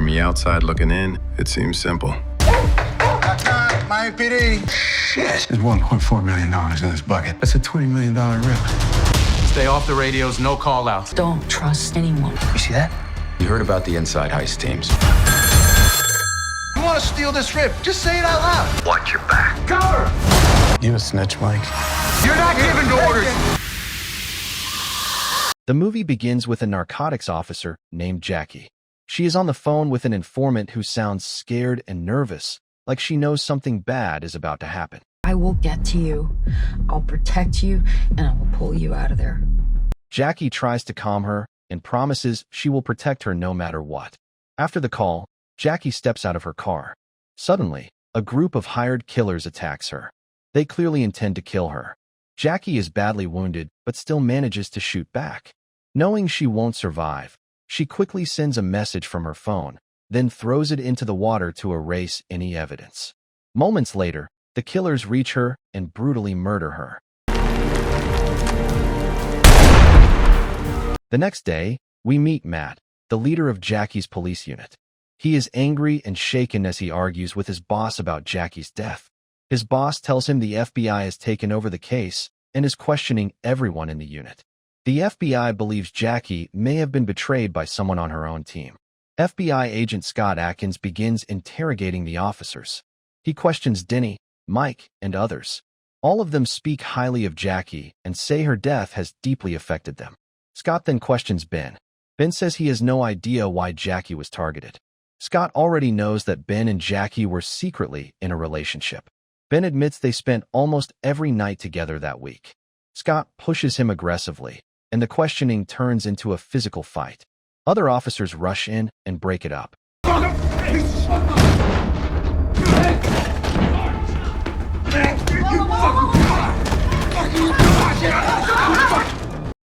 From the outside looking in, it seems simple. My PD. Shit. There's $1.4 million in this bucket. That's a $20 million rip. Stay off the radios, no call-outs. Don't trust anyone. You see that? You heard about the inside heist teams. You want to steal this rip? Just say it out loud. Watch your back. Cover! You a snitch, Mike? You're not giving orders! The movie begins with a narcotics officer named Jackie. She is on the phone with an informant who sounds scared and nervous, like she knows something bad is about to happen. I will get to you. I'll protect you, and I will pull you out of there. Jackie tries to calm her and promises she will protect her no matter what. After the call, Jackie steps out of her car. Suddenly, a group of hired killers attacks her. They clearly intend to kill her. Jackie is badly wounded, but still manages to shoot back. Knowing she won't survive, she quickly sends a message from her phone, then throws it into the water to erase any evidence. Moments later, the killers reach her and brutally murder her. The next day, we meet Matt, the leader of Jackie's police unit. He is angry and shaken as he argues with his boss about Jackie's death. His boss tells him the FBI has taken over the case and is questioning everyone in the unit. The FBI believes Jackie may have been betrayed by someone on her own team. FBI agent Scott Atkins begins interrogating the officers. He questions Denny, Mike, and others. All of them speak highly of Jackie and say her death has deeply affected them. Scott then questions Ben. Ben says he has no idea why Jackie was targeted. Scott already knows that Ben and Jackie were secretly in a relationship. Ben admits they spent almost every night together that week. Scott pushes him aggressively, and the questioning turns into a physical fight. Other officers rush in and break it up.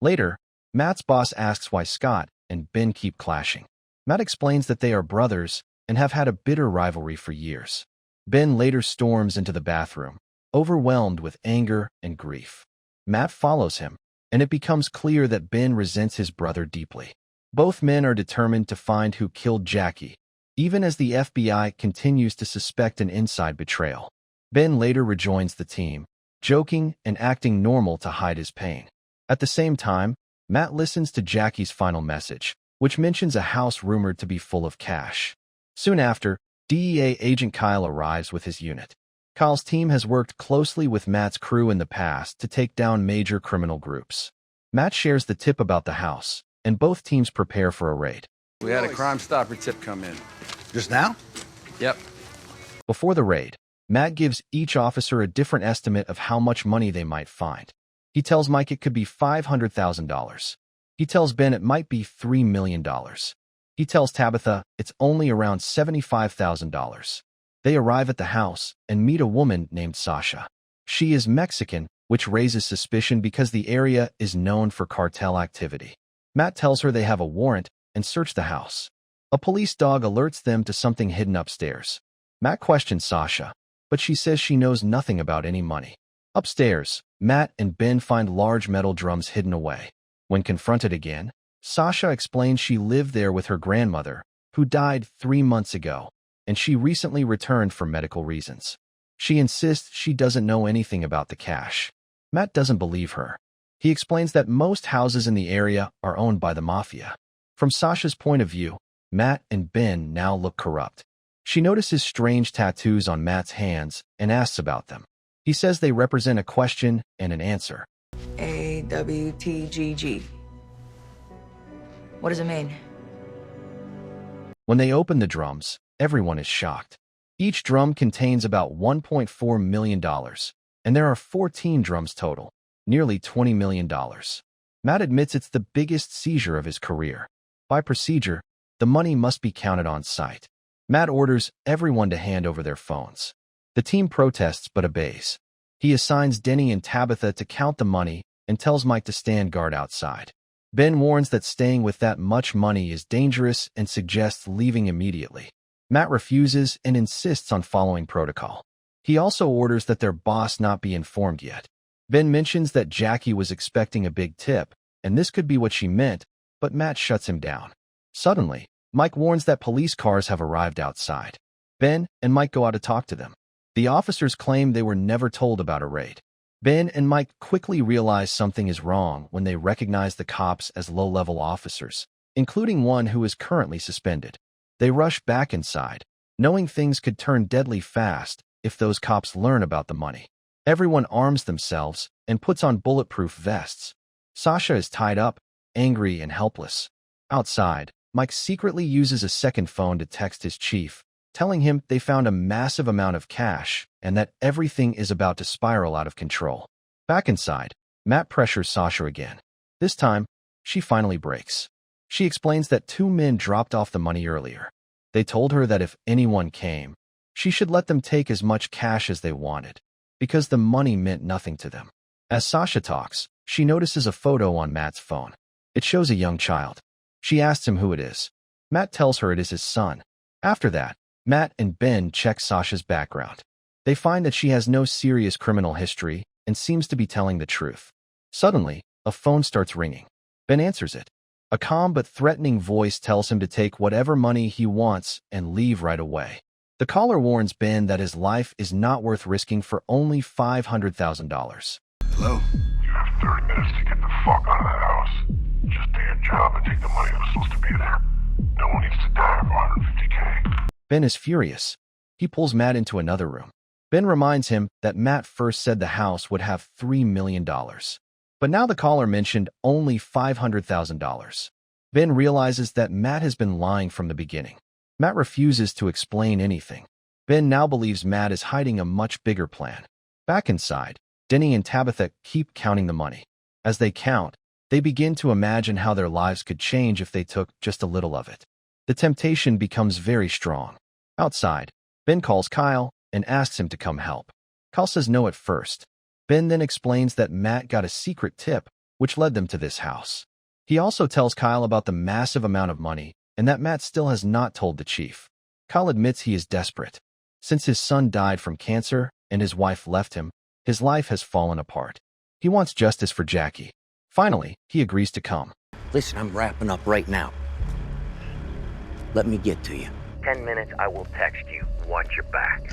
Later, Matt's boss asks why Scott and Ben keep clashing. Matt explains that they are brothers and have had a bitter rivalry for years. Ben later storms into the bathroom, overwhelmed with anger and grief. Matt follows him, and it becomes clear that Ben resents his brother deeply. Both men are determined to find who killed Jackie, even as the FBI continues to suspect an inside betrayal. Ben later rejoins the team, joking and acting normal to hide his pain. At the same time, Matt listens to Jackie's final message, which mentions a house rumored to be full of cash. Soon after, DEA agent Kyle arrives with his unit. Kyle's team has worked closely with Matt's crew in the past to take down major criminal groups. Matt shares the tip about the house, and both teams prepare for a raid. We had a Crime Stopper tip come in. Just now? Yep. Before the raid, Matt gives each officer a different estimate of how much money they might find. He tells Mike it could be $500,000. He tells Ben it might be $3 million. He tells Tabitha it's only around $75,000. They arrive at the house and meet a woman named Sasha. She is Mexican, which raises suspicion because the area is known for cartel activity. Matt tells her they have a warrant and search the house. A police dog alerts them to something hidden upstairs. Matt questions Sasha, but she says she knows nothing about any money. Upstairs, Matt and Ben find large metal drums hidden away. When confronted again, Sasha explains she lived there with her grandmother, who died 3 months ago, and she recently returned for medical reasons. She insists she doesn't know anything about the cash. Matt doesn't believe her. He explains that most houses in the area are owned by the mafia. From Sasha's point of view, Matt and Ben now look corrupt. She notices strange tattoos on Matt's hands and asks about them. He says they represent a question and an answer. AWTGG. What does it mean? When they open the drums, everyone is shocked. Each drum contains about $1.4 million, and there are 14 drums total, nearly $20 million. Matt admits it's the biggest seizure of his career. By procedure, the money must be counted on site. Matt orders everyone to hand over their phones. The team protests but obeys. He assigns Denny and Tabitha to count the money and tells Mike to stand guard outside. Ben warns that staying with that much money is dangerous and suggests leaving immediately. Matt refuses and insists on following protocol. He also orders that their boss not be informed yet. Ben mentions that Jackie was expecting a big tip, and this could be what she meant, but Matt shuts him down. Suddenly, Mike warns that police cars have arrived outside. Ben and Mike go out to talk to them. The officers claim they were never told about a raid. Ben and Mike quickly realize something is wrong when they recognize the cops as low-level officers, including one who is currently suspended. They rush back inside, knowing things could turn deadly fast if those cops learn about the money. Everyone arms themselves and puts on bulletproof vests. Sasha is tied up, angry and helpless. Outside, Mike secretly uses a second phone to text his chief, telling him they found a massive amount of cash and that everything is about to spiral out of control. Back inside, Matt pressures Sasha again. This time, she finally breaks. She explains that 2 men dropped off the money earlier. They told her that if anyone came, she should let them take as much cash as they wanted, because the money meant nothing to them. As Sasha talks, she notices a photo on Matt's phone. It shows a young child. She asks him who it is. Matt tells her it is his son. After that, Matt and Ben check Sasha's background. They find that she has no serious criminal history and seems to be telling the truth. Suddenly, a phone starts ringing. Ben answers it. A calm but threatening voice tells him to take whatever money he wants and leave right away. The caller warns Ben that his life is not worth risking for only $500,000. Hello? You have 30 minutes to get the fuck out of that house. Just do your job and take the money that was supposed to be there. No one needs to die for $150K. Ben is furious. He pulls Matt into another room. Ben reminds him that Matt first said the house would have $3 million. But now the caller mentioned only $500,000. Ben realizes that Matt has been lying from the beginning. Matt refuses to explain anything. Ben now believes Matt is hiding a much bigger plan. Back inside, Denny and Tabitha keep counting the money. As they count, they begin to imagine how their lives could change if they took just a little of it. The temptation becomes very strong. Outside, Ben calls Kyle and asks him to come help. Kyle says no at first. Ben then explains that Matt got a secret tip, which led them to this house. He also tells Kyle about the massive amount of money and that Matt still has not told the chief. Kyle admits he is desperate. Since his son died from cancer and his wife left him, his life has fallen apart. He wants justice for Jackie. Finally, he agrees to come. Listen, I'm wrapping up right now. Let me get to you. 10 minutes, I will text you. Watch your back.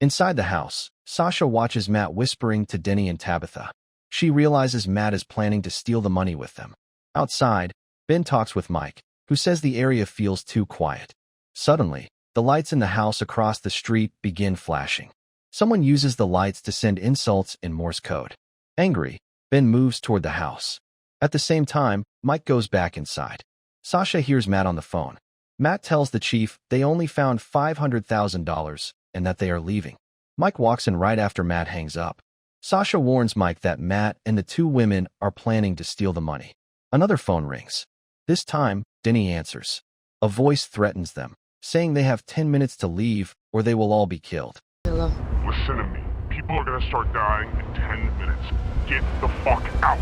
Inside the house, Sasha watches Matt whispering to Denny and Tabitha. She realizes Matt is planning to steal the money with them. Outside, Ben talks with Mike, who says the area feels too quiet. Suddenly, the lights in the house across the street begin flashing. Someone uses the lights to send insults in Morse code. Angry, Ben moves toward the house. At the same time, Mike goes back inside. Sasha hears Matt on the phone. Matt tells the chief they only found $500,000 and that they are leaving. Mike walks in right after Matt hangs up. Sasha warns Mike that Matt and the 2 women are planning to steal the money. Another phone rings. This time, Denny answers. A voice threatens them, saying they have 10 minutes to leave or they will all be killed. Hello. Listen to me. People are gonna start dying in 10 minutes. Get the fuck out.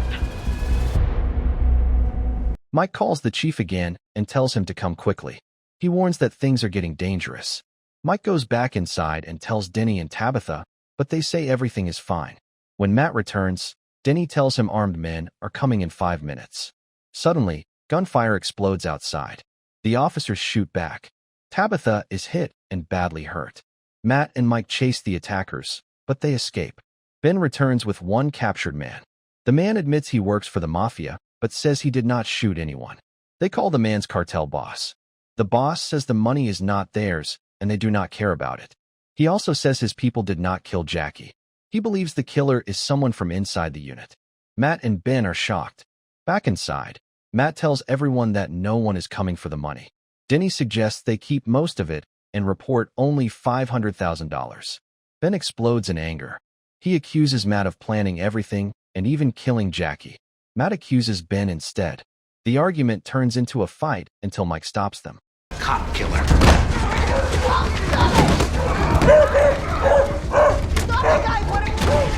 Mike calls the chief again and tells him to come quickly. He warns that things are getting dangerous. Mike goes back inside and tells Denny and Tabitha, but they say everything is fine. When Matt returns, Denny tells him armed men are coming in 5 minutes. Suddenly, gunfire explodes outside. The officers shoot back. Tabitha is hit and badly hurt. Matt and Mike chase the attackers, but they escape. Ben returns with 1 captured man. The man admits he works for the mafia, but says he did not shoot anyone. They call the man's cartel boss. The boss says the money is not theirs, and they do not care about it. He also says his people did not kill Jackie. He believes the killer is someone from inside the unit. Matt and Ben are shocked. Back inside, Matt tells everyone that no one is coming for the money. Denny suggests they keep most of it and report only $500,000. Ben explodes in anger. He accuses Matt of planning everything and even killing Jackie. Matt accuses Ben instead. The argument turns into a fight until Mike stops them. Cop killer.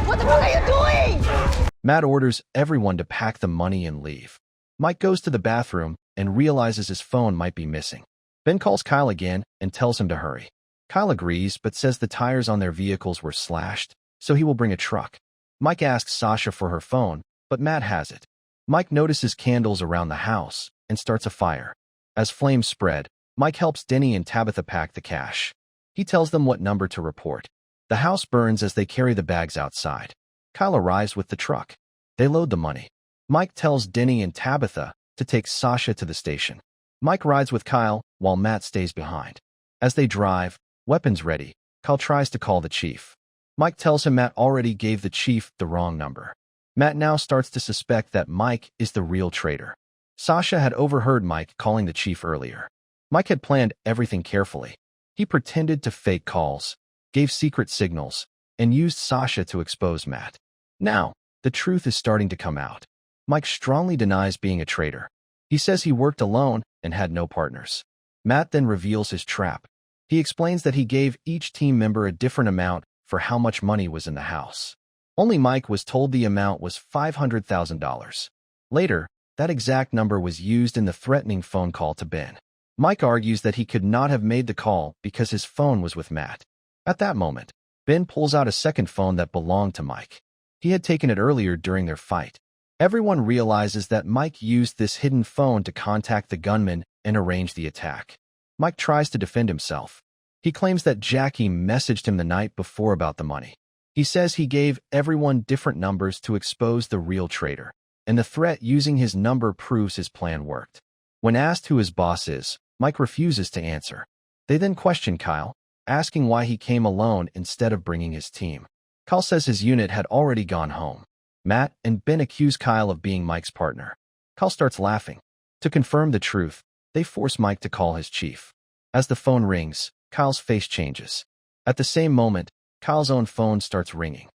What the fuck are you doing? Matt orders everyone to pack the money and leave. Mike goes to the bathroom and realizes his phone might be missing. Ben calls Kyle again and tells him to hurry. Kyle agrees but says the tires on their vehicles were slashed, so he will bring a truck. Mike asks Sasha for her phone, but Matt has it. Mike notices candles around the house and starts a fire. As flames spread, Mike helps Denny and Tabitha pack the cash. He tells them what number to report. The house burns as they carry the bags outside. Kyle arrives with the truck. They load the money. Mike tells Denny and Tabitha to take Sasha to the station. Mike rides with Kyle while Matt stays behind. As they drive, weapons ready, Kyle tries to call the chief. Mike tells him Matt already gave the chief the wrong number. Matt now starts to suspect that Mike is the real traitor. Sasha had overheard Mike calling the chief earlier. Mike had planned everything carefully. He pretended to fake calls, gave secret signals, and used Sasha to expose Matt. Now, the truth is starting to come out. Mike strongly denies being a traitor. He says he worked alone and had no partners. Matt then reveals his trap. He explains that he gave each team member a different amount for how much money was in the house. Only Mike was told the amount was $500,000. Later, that exact number was used in the threatening phone call to Ben. Mike argues that he could not have made the call because his phone was with Matt. At that moment, Ben pulls out a second phone that belonged to Mike. He had taken it earlier during their fight. Everyone realizes that Mike used this hidden phone to contact the gunman and arrange the attack. Mike tries to defend himself. He claims that Jackie messaged him the night before about the money. He says he gave everyone different numbers to expose the real traitor, and the threat using his number proves his plan worked. When asked who his boss is, Mike refuses to answer. They then question Kyle, asking why he came alone instead of bringing his team. Kyle says his unit had already gone home. Matt and Ben accuse Kyle of being Mike's partner. Kyle starts laughing. To confirm the truth, they force Mike to call his chief. As the phone rings, Kyle's face changes. At the same moment, Kyle's own phone starts ringing.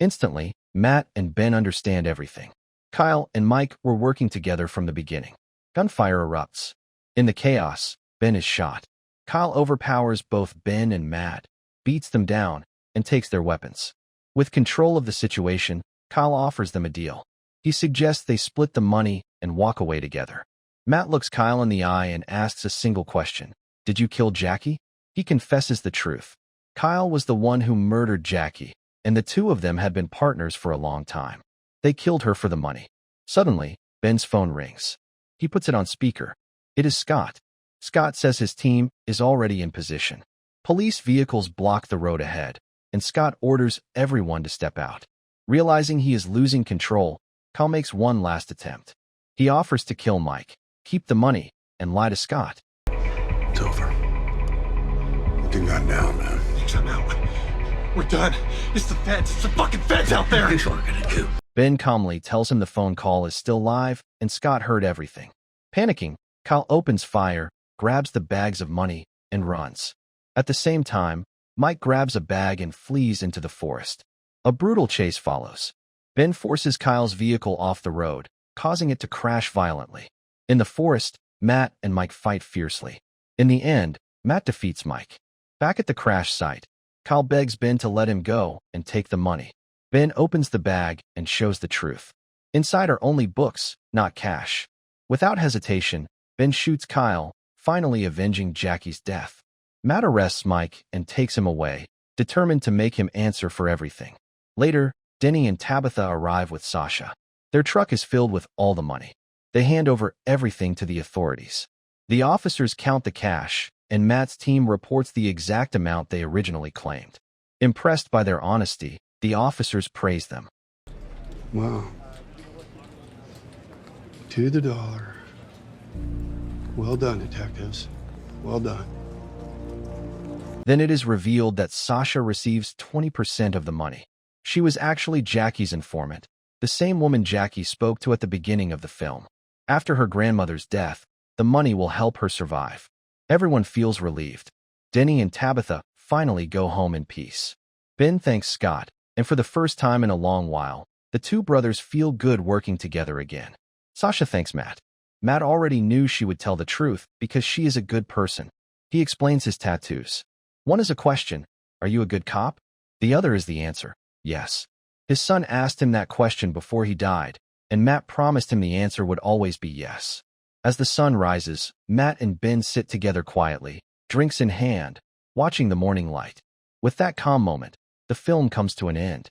Instantly, Matt and Ben understand everything. Kyle and Mike were working together from the beginning. Gunfire erupts. In the chaos, Ben is shot. Kyle overpowers both Ben and Matt, beats them down, and takes their weapons. With control of the situation, Kyle offers them a deal. He suggests they split the money and walk away together. Matt looks Kyle in the eye and asks a single question. Did you kill Jackie? He confesses the truth. Kyle was the one who murdered Jackie, and the two of them had been partners for a long time. They killed her for the money. Suddenly, Ben's phone rings. He puts it on speaker. It is Scott. Scott says his team is already in position. Police vehicles block the road ahead, and Scott orders everyone to step out. Realizing he is losing control, Kyle makes one last attempt. He offers to kill Mike, keep the money, and lie to Scott. It's over. Looking gone down, man. I'm out. We're done. It's the feds. It's the fucking feds out there. Here's what we're gonna do. Ben calmly tells him the phone call is still live, and Scott heard everything. Panicking, Kyle opens fire, grabs the bags of money, and runs. At the same time, Mike grabs a bag and flees into the forest. A brutal chase follows. Ben forces Kyle's vehicle off the road, causing it to crash violently. In the forest, Matt and Mike fight fiercely. In the end, Matt defeats Mike. Back at the crash site, Kyle begs Ben to let him go and take the money. Ben opens the bag and shows the truth. Inside are only books, not cash. Without hesitation, Ben shoots Kyle, finally avenging Jackie's death. Matt arrests Mike and takes him away, determined to make him answer for everything. Later, Denny and Tabitha arrive with Sasha. Their truck is filled with all the money. They hand over everything to the authorities. The officers count the cash, and Matt's team reports the exact amount they originally claimed. Impressed by their honesty, the officers praise them. Wow. To the dollar. Well done, detectives. Well done. Then it is revealed that Sasha receives 20% of the money. She was actually Jackie's informant, the same woman Jackie spoke to at the beginning of the film. After her grandmother's death, the money will help her survive. Everyone feels relieved. Denny and Tabitha finally go home in peace. Ben thanks Scott, and for the first time in a long while, the two brothers feel good working together again. Sasha thanks Matt. Matt already knew she would tell the truth because she is a good person. He explains his tattoos. One is a question, are you a good cop? The other is the answer, yes. His son asked him that question before he died, and Matt promised him the answer would always be yes. As the sun rises, Matt and Ben sit together quietly, drinks in hand, watching the morning light. With that calm moment, the film comes to an end.